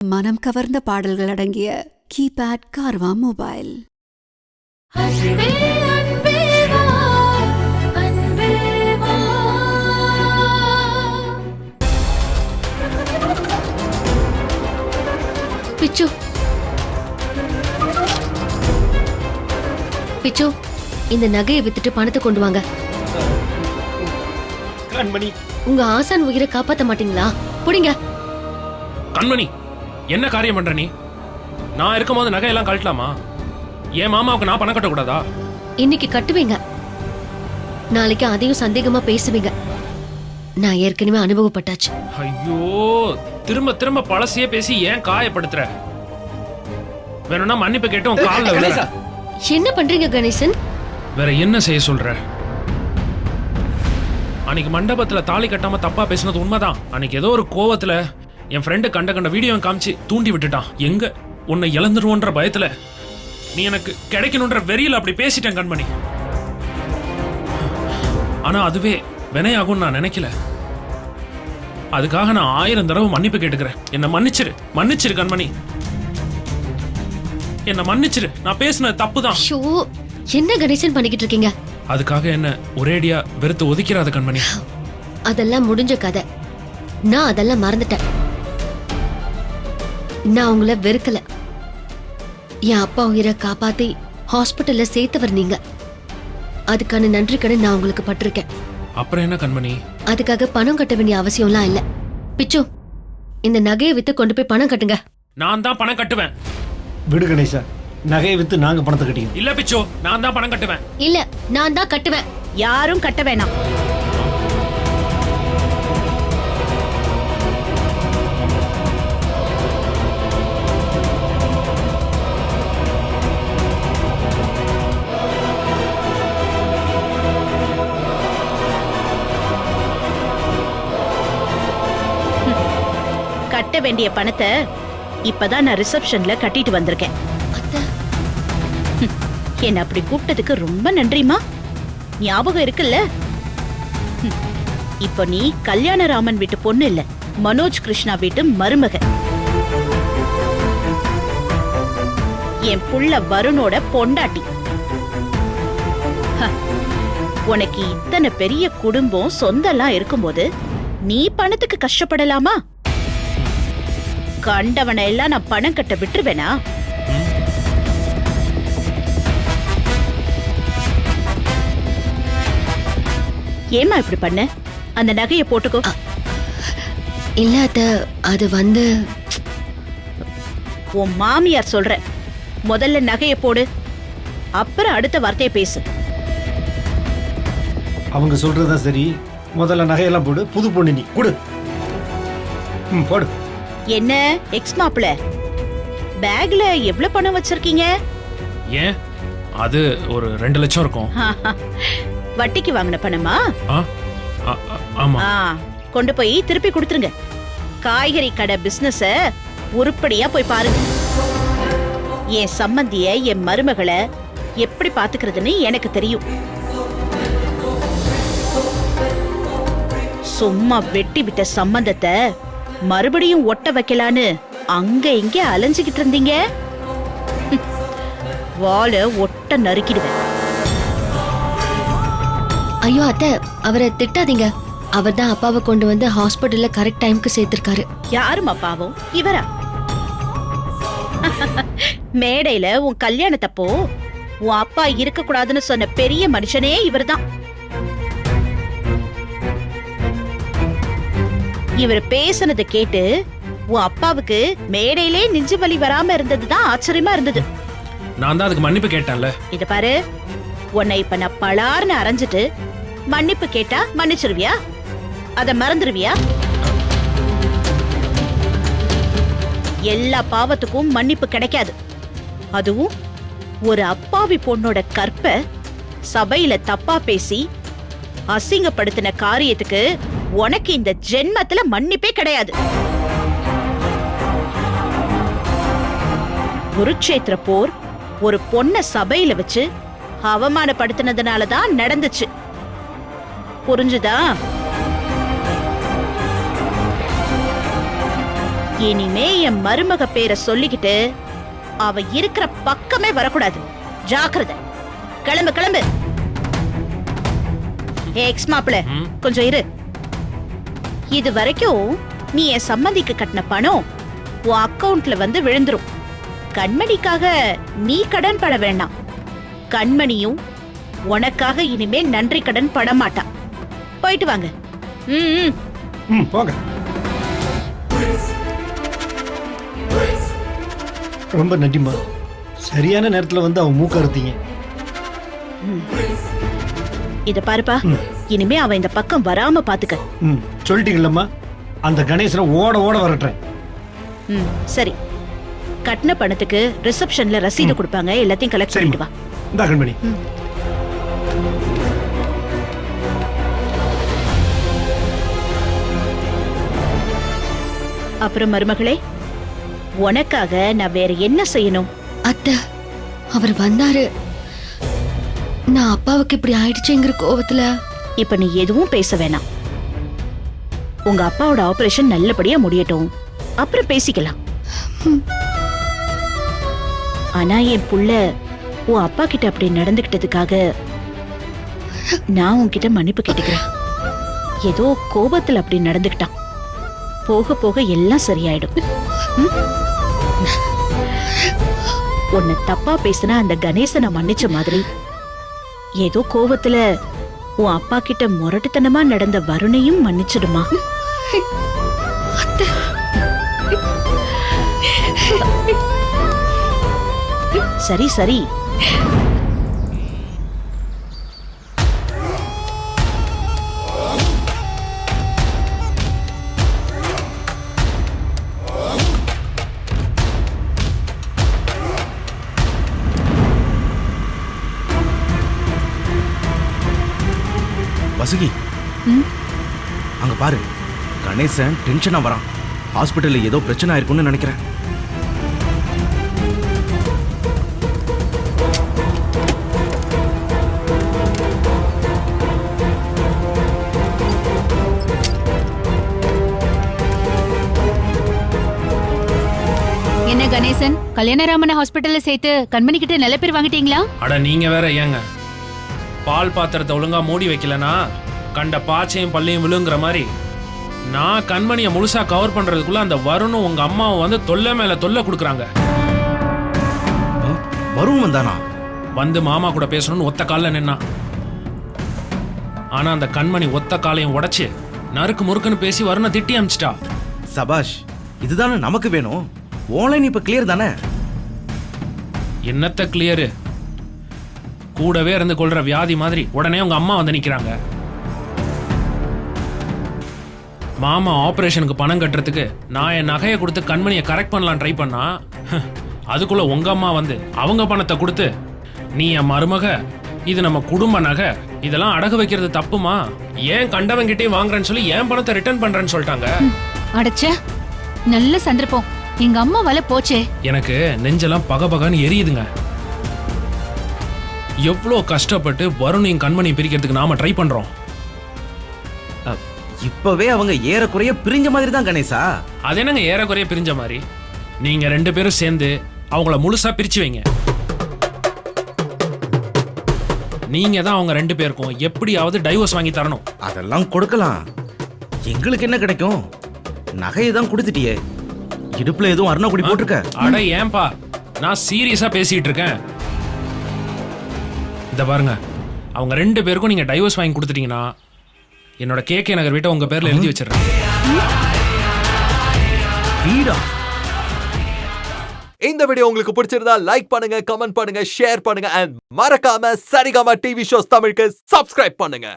மனம் கவர்ந்த பாடல்கள் அடங்கிய கீபேட் கார்வா மொபைல். பிச்சு பிச்சு, இந்த நகையை வித்துட்டு பணத்தை கொண்டு வாங்க. கண்மணி, உங்க ஆசான் உயிரை காப்பாத்த மாட்டீங்களா? புடிங்க. கண்மணி, என்ன காரியம் பண்ற நீ? நான் இருக்கும்போது நகையெல்லாம் கழட்டலாமா? என் மாமாவுக்கு நான் பணம் கட்டக்கூடாதா? இன்னைக்கு கட்டுவீங்க, நாளைக்கு அதையும் சந்தேகமா பேசுவீங்க. நான் ஏற்கனவே அனுபவப்பட்டாச்சு. ஐயோ, திரும்ப திரும்ப பழசையே பேசி ஏன் காயப்படுத்துற? வேணும்னா மன்னிப்பு கேட்டு உன் கால்ல விழ. என்ன பண்றீங்க கணேசன்? வேற என்ன செய்ய சொல்ற? அன்னைக்கு மண்டபத்துல தாலி கட்டாம தப்பா பேசினது உண்மைதான். அன்னைக்கு ஏதோ ஒரு கோவத்துல என் ஃப்ரெண்டு கண்ட வீடியோ காமிச்சு தூண்டி விட்டுட்டான். எங்க உன்னை இழந்துருவோன்ற பயத்துல நீ எனக்கு கிடைக்கணுன்ற வெறியில அப்படி பேசிட்டேன் கண்மணி. ஆனா அதுவே வினையாகும் நான் நினைக்கல. அதுக்காக நான் 1000 தடவை மன்னிப்பு கேட்டுக்கிறேன். என்ன மன்னிச்சிரு கண்மணி, என்ன மன்னிச்சிரு. நான் பேசினது தப்புதான். என்ன கணேசன் பண்ணிக்கிட்டு இருக்கீங்க? அதுக்காக என்ன ஒரேடியா வெறுத்து ஒதுக்கிறாத கண்மணி. அதெல்லாம் முடிஞ்ச கதை. நான் அதெல்லாம் மறந்துட்டேன். நான் உங்களை வெறுக்கல. என் அப்பா உயிரை காப்பாத்தி ஹாஸ்பிட்டல்ல சேர்த்தவர் நீங்க. அதுக்கான நன்றி கடன் நான் உங்களுக்கு பட்டிருக்கேன். அப்புறம் என்ன கண்மணி? அதுக்காக பணம் கட்ட வேண்டிய அவசியம்லாம் இல்ல. பிச்சு, இந்த நகையை வித்து கொண்டு போய் பணம் கட்டுங்க. நான் தான் பணம் கட்டுவேன். விடு கணேசா, நகையை வித்து நாங்க பணத்தை கட்டிக்கோம். இல்ல பிச்சோ, நான் தான் பணம் கட்டுவேன். இல்ல, நான் தான் கட்டுவேன். யாரும் கட்ட வேணாம். கட்ட வேண்டிய பணத்தை இப்பதான் நான் ரிசப்ஷன்ல கட்டிட்டு வந்திருக்கேன். என்ன அப்படி கூப்பிட்டதுக்கு ரொம்ப நன்றிமா. ஞாபகம் இருக்குல்ல? இப்ப நீ கல்யாணராமன் வீட்டு பொண்ணு இல்ல, மனோஜ் கிருஷ்ணா வீட்டு மருமக. என் புள்ள வருணோட பொண்டாட்டி. உனக்கு இத்தனை பெரிய குடும்பம் சொந்தெல்லாம் இருக்கும்போது நீ பணத்துக்கு கஷ்டப்படலாமா? கண்டவனை எல்லாம் நான் பணம் கட்ட விட்டுருவேனா? ஏமா இப்படி பண்ண? அந்த நகையை போட்டுக்கோ. இல்ல அது வந்து உன் மாமியார் சொல்ற. முதல்ல நகையை போடு, அப்புறம் அடுத்த வார்த்தையை பேசு. அவங்க சொல்றதுதான் சரி. முதல்ல நகையெல்லாம் போடு. புது பொண்ணு நீ கொடு. போடு. என்ன எக்ஸ் மாப்பிள, பேக்ல எவ்வளவு பணம் வச்சிருக்கீங்க? ஏன், அது ஒரு 2 லட்சம் இருக்கும். வட்டிக்கு வாங்கின பணமா? ஆமா. கொண்டு போய் திருப்பி கொடுத்துருங்க. காய்கறி கடை பிசினஸ உருப்படியா போய் பாருங்க. என் சம்பந்திய, என் மருமகளை எப்படி பாத்துக்கிறதுன்னு எனக்கு தெரியும். சும்மா வெட்டி விட்ட சம்பந்தத்தை மறுபடியும் ஒட்ட வைக்கலான்னு அங்க இங்க அலைஞ்சுகிட்டு இருந்தீங்க. வாளை ஒட்ட நறுக்கிடுவேன். ஐயோ அத்தை, அவரை திட்டாதீங்க. அவர் தான் அப்பாவை கொண்டு வந்து ஹாஸ்பிட்டல்ல கரெக்ட் டைம்க்கு சேர்த்திருக்காரு. யாரும் அப்பாவும்? இவரா? மேடையில உன் கல்யாணத்தப்போ உன் அப்பா இருக்க கூடாதுன்னு சொன்ன பெரிய மனுஷனே இவர்தான். இவர் பேசுனதை கேட்டு உன் அப்பாவுக்கு மேடையிலே நெஞ்சு வலி வராம இருந்ததுதான் ஆச்சரியமா இருந்தது. நான் தான் அதுக்கு மன்னிப்பு கேட்டேன்ல. இத பாரு, உன்னை இப்ப நான் பலார்னு அரைஞ்சிட்டு மன்னிப்பு கேட்டா மன்னிச்சிருவியா? அத மறந்துருவியா? எல்லா பாவத்துக்கும் மன்னிப்பு கிடைக்காது. அதுவும் ஒரு அப்பாவி பொண்ணோட கற்பை சபையில தப்பா பேசி அசிங்கப்படுத்தின காரியத்துக்கு உனக்கு இந்த ஜென்மத்துல மன்னிப்பே கிடையாது. குருட்சேத்திர போர் ஒரு பொண்ண சபையில வச்சு அவமானப்படுத்தினதுனாலதான் நடந்துச்சு. புரிஞ்சுதா? இனிமே என் மருமக பேரை சொல்லிக்கிட்டு அவ இருக்கிற பக்கமே வரக்கூடாது. ஜாக்கிரதை. கிளம்பு கிளம்பு. எக்ஸ் மாப்பிள, கொஞ்சம் இரு. இது வரைக்கும் நீ என் சம்மந்திக்கு கட்டின பணம் உன் அக்கவுண்ட்ல வந்து விழுந்துரும். கண்மணிக்காக நீ கடன் பட வேண்டாம். கண்மணியும் உனக்காக இனிமே நன்றி கடன் பட மாட்டா. போயிட்டு வாங்க. போங்க. ரொம்ப நன்றிம்மா. சரியான நேரத்துல வந்து அவன் மூக்க அறுத்தீங்க. இத பாருப்பா, இனிமே அவன் இந்த பக்கம் வராம பாத்துக்க. சொல்லிட்டீங்களம்மா, அந்த கணேசனை ஓட ஓட வரட்டுறேன். சரி. கட்டின பணத்துக்கு ரிசப்ஷன்ல ரசீது கொடுப்பாங்க, எல்லாத்தையும் கலெக்ட் பண்ணிட்டு வா. இந்தா கண்மணி. அப்புறம் மருமகளே, உனக்காக நான் வேற என்ன செய்யணும்? அத்தை, அவர் வந்தாரு. நான் அப்பாவுக்கு இப்படி ஆயிடுச்சுங்கிற கோவத்துல இப்ப நீ எதுவும் பேச வேணாம். உங்க அப்பாவோட ஆபரேஷன் நல்லபடியா முடியட்டும், அப்புறம் பேசிக்கலாம். ஆனா என் புள்ள உன் அப்பா கிட்ட அப்படி நடந்துகிட்டதுக்காக நான் உன்கிட்ட மன்னிப்பு கேட்டுக்கிறேன். ஏதோ கோபத்துல அப்படி நடந்துக்கிட்டான். போக போக எல்லாம் சரியாயிடும். உன்னை தப்பா பேசினா அந்த கணேசனை மன்னிச்ச மாதிரி ஏதோ கோவத்துல உன் அப்பா கிட்ட முரட்டுத்தனமா நடந்த வருணையும் மன்னிச்சிடுமா? சரி சரி. வசுகி, அங்க பாரு, கணேசன் டென்ஷனா வரான். ஹாஸ்பிட்டல்ல ஏதோ பிரச்சனை ஆயிருக்கும்னு நினைக்கிறேன். என்ன கணேசன், கல்யாணராமனை ஹாஸ்பிட்டல்ல சேர்த்து கண்மணி கிட்ட நல்ல பேர் வாங்கிட்டீங்களா? அட நீங்க வேற ஏங்க, பால் பாத்திரத்தை ஒழுங்கா மூடி வைக்கலனா கண்ட பாச்சையும் பள்ளியும் விழுங்குற மாதிரி நான் கண்மணியை முழுசா கவர் பண்றதுக்குள்ள அந்த வருணும் உங்க அம்மாவும் வந்து தொல்லை மேல தொல்லை கொடுக்குறாங்க. வருண் வந்தானா? வந்து மாமா கூட பேசணும்னு ஒத்த காலில் நின்னா. ஆனா அந்த கண்மணி ஒத்த காலையும் உடைச்சு நறுக்கு முறுக்குன்னு பேசி வருணை திட்டி அமிச்சிட்டா. சபாஷ், இதுதானே நமக்கு வேணும். ஆன்லைன் இப்ப கிளியர் தானே? என்னத்த கிளியரு, கூடவே இருந்து கொள்ற வியாதி மாதிரி உடனே உங்க அம்மா வந்து நிக்கிறாங்க. மாமா ஆபரேஷனுக்கு பணம் கட்டுறதுக்கு நான் என் நகையை கொடுத்து கண்மணியை கரெக்ட் பண்ணலாம் ட்ரை பண்ணா, அதுக்குள்ள உங்க அம்மா வந்து அவங்க பணத்தை கொடுத்து நீ என் மருமக, இது நம்ம குடும்ப நகை, இதெல்லாம் அடகு வைக்கிறது தப்புமா, ஏன் கண்டவங்கிட்டே வாங்குறேன்னு சொல்லி என் பணத்தை ரிட்டர்ன் பண்றேன்னு சொல்லிட்டாங்க. அடச்ச, நல்ல சந்தர்ப்பம். எங்க அம்மா வல போச்சே. எனக்கு நெஞ்செல்லாம் பகபகன்னு எரியுதுங்க. எவ்வளோ கஷ்டப்பட்டு வருணையும் கண்மணியும் பிரிக்கிறதுக்கு நாம ட்ரை பண்றோம். இப்பவே அவங்க ஏறக்குறைய பிரிஞ்ச மாதிரி தான் கணேசா. அது என்னங்க ஏறக்குறைய பிரிஞ்ச மாதிரி? நீங்க ரெண்டு பேரும் சேர்ந்து அவங்கள முழுசா பிரிச்சு வைங்க. நீங்க தான் அவங்க ரெண்டு பேருக்கும் எப்படியாவது டைவோர்ஸ் வாங்கி தரணும். அதெல்லாம் கொடுக்கலாம். எங்களுக்கு என்ன கிடைக்கும்? நகையை தான் கொடுத்துட்டியே. இடுப்புல எதுவும் அருணாக்குடி போட்டிருக்க? அட ஏன்பா, நான் சீரியஸா பேசிட்டு இருக்கேன். இந்த பாருங்க, அவங்க ரெண்டு பேருக்கும் நீங்க டைவோர்ஸ் வாங்கி கொடுத்துட்டீங்கன்னா என்னோட கேகே நகர் வீட்டை உங்க பேர்ல எழுதி வச்சிடுறேன். வீடா? இந்த வீடியோ உங்களுக்கு பிடிச்சிருந்தா லைக் பண்ணுங்க, கமெண்ட் பண்ணுங்க, ஷேர் பண்ணுங்க and மறக்காம சரிகமா டிவி ஷோஸ் தமிழுக்கு சப்ஸ்கிரைப் பண்ணுங்க.